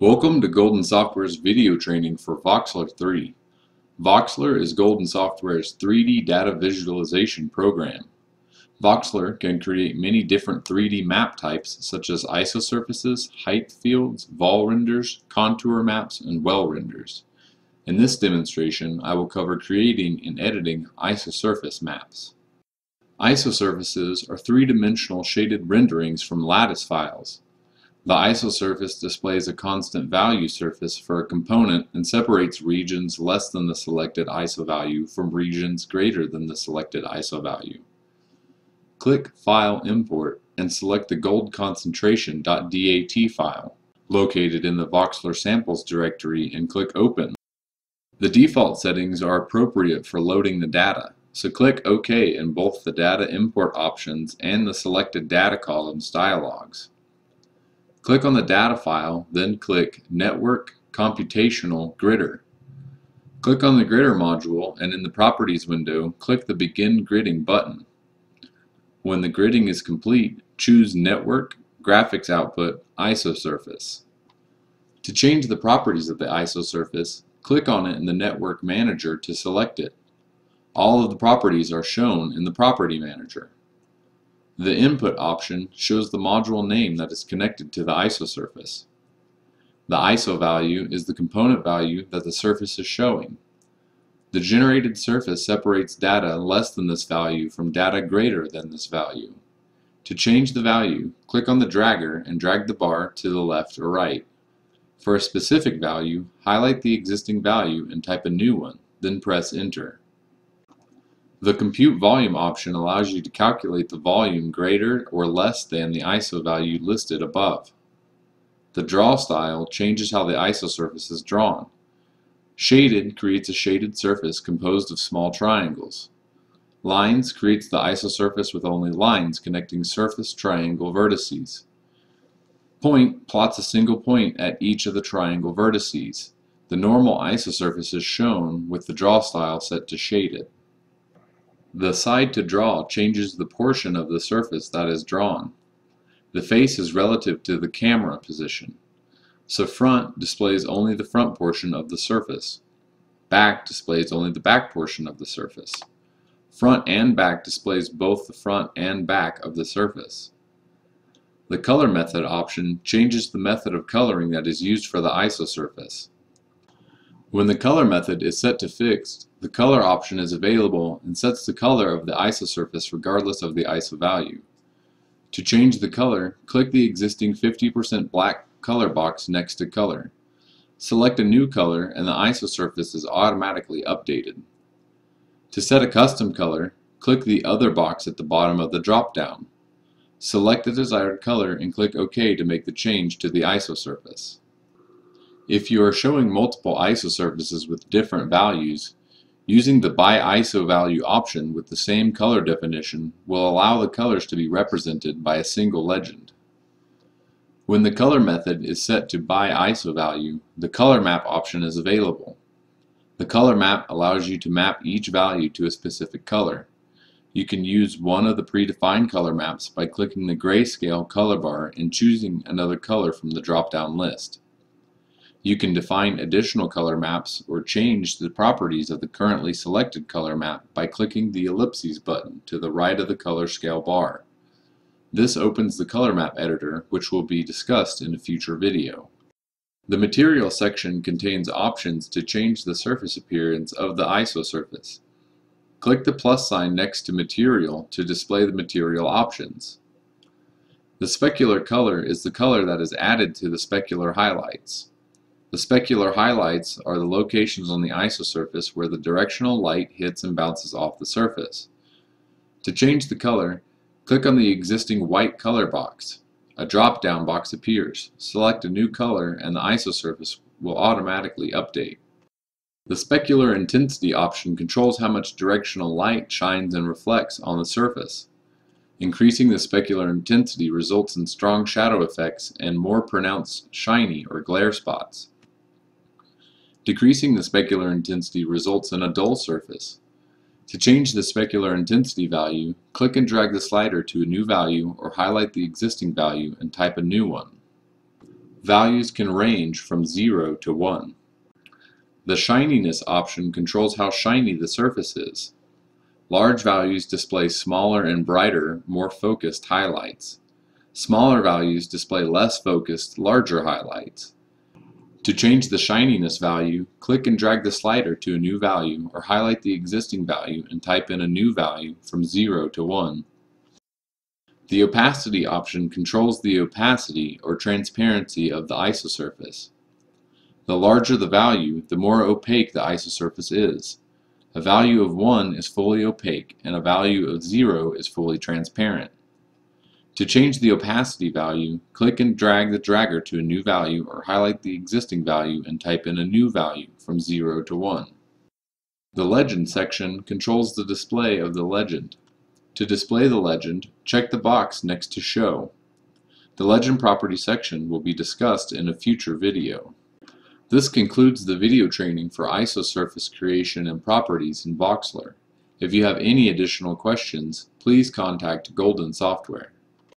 Welcome to Golden Software's video training for Voxler 3. Voxler is Golden Software's 3D data visualization program. Voxler can create many different 3D map types such as isosurfaces, height fields, vol renders, contour maps, and well renders. In this demonstration, I will cover creating and editing isosurface maps. Isosurfaces are three-dimensional shaded renderings from lattice files. The isosurface displays a constant value surface for a component and separates regions less than the selected ISO value from regions greater than the selected ISO value. Click File Import and select the gold concentration.dat file located in the Voxler samples directory and click Open. The default settings are appropriate for loading the data, so click OK in both the data import options and the selected data columns dialogues. Click on the data file, then click Network Computational Gridder. Click on the Gridder module and in the Properties window, click the Begin Gridding button. When the gridding is complete, choose Network, Graphics Output, Isosurface. To change the properties of the isosurface, click on it in the Network Manager to select it. All of the properties are shown in the Property Manager. The Input option shows the module name that is connected to the isosurface. The ISO value is the component value that the surface is showing. The generated surface separates data less than this value from data greater than this value. To change the value, click on the dragger and drag the bar to the left or right. For a specific value, highlight the existing value and type a new one, then press Enter. The Compute Volume option allows you to calculate the volume greater or less than the ISO value listed above. The Draw style changes how the isosurface is drawn. Shaded creates a shaded surface composed of small triangles. Lines creates the isosurface with only lines connecting surface triangle vertices. Point plots a single point at each of the triangle vertices. The normal isosurface is shown with the Draw style set to Shaded. The Side to Draw changes the portion of the surface that is drawn. The face is relative to the camera position. So Front displays only the front portion of the surface. Back displays only the back portion of the surface. Front and back displays both the front and back of the surface. The Color Method option changes the method of coloring that is used for the isosurface. When the color method is set to fixed, the color option is available and sets the color of the isosurface regardless of the ISO value. To change the color, click the existing 50% black color box next to Color. Select a new color and the isosurface is automatically updated. To set a custom color, click the Other box at the bottom of the drop-down. Select the desired color and click OK to make the change to the isosurface. If you are showing multiple isosurfaces with different values, using the By ISO Value option with the same color definition will allow the colors to be represented by a single legend. When the color method is set to By ISO Value, the Color Map option is available. The Color Map allows you to map each value to a specific color. You can use one of the predefined color maps by clicking the grayscale color bar and choosing another color from the drop-down list. You can define additional color maps or change the properties of the currently selected color map by clicking the ellipses button to the right of the color scale bar. This opens the color map editor, which will be discussed in a future video. The Material section contains options to change the surface appearance of the isosurface. Click the plus sign next to Material to display the material options. The specular color is the color that is added to the specular highlights. The specular highlights are the locations on the isosurface where the directional light hits and bounces off the surface. To change the color, click on the existing white color box. A drop-down box appears. Select a new color and the isosurface will automatically update. The Specular Intensity option controls how much directional light shines and reflects on the surface. Increasing the specular intensity results in strong shadow effects and more pronounced shiny or glare spots. Decreasing the specular intensity results in a dull surface. To change the specular intensity value, click and drag the slider to a new value or highlight the existing value and type a new one. Values can range from 0 to 1. The Shininess option controls how shiny the surface is. Large values display smaller and brighter, more focused highlights. Smaller values display less focused, larger highlights. To change the shininess value, click and drag the slider to a new value or highlight the existing value and type in a new value from 0 to 1. The opacity option controls the opacity or transparency of the isosurface. The larger the value, the more opaque the isosurface is. A value of 1 is fully opaque and a value of 0 is fully transparent. To change the opacity value, click and drag the dragger to a new value or highlight the existing value and type in a new value from 0 to 1. The Legend section controls the display of the legend. To display the legend, check the box next to Show. The Legend Property section will be discussed in a future video. This concludes the video training for isosurface creation and properties in Voxler. If you have any additional questions, please contact Golden Software.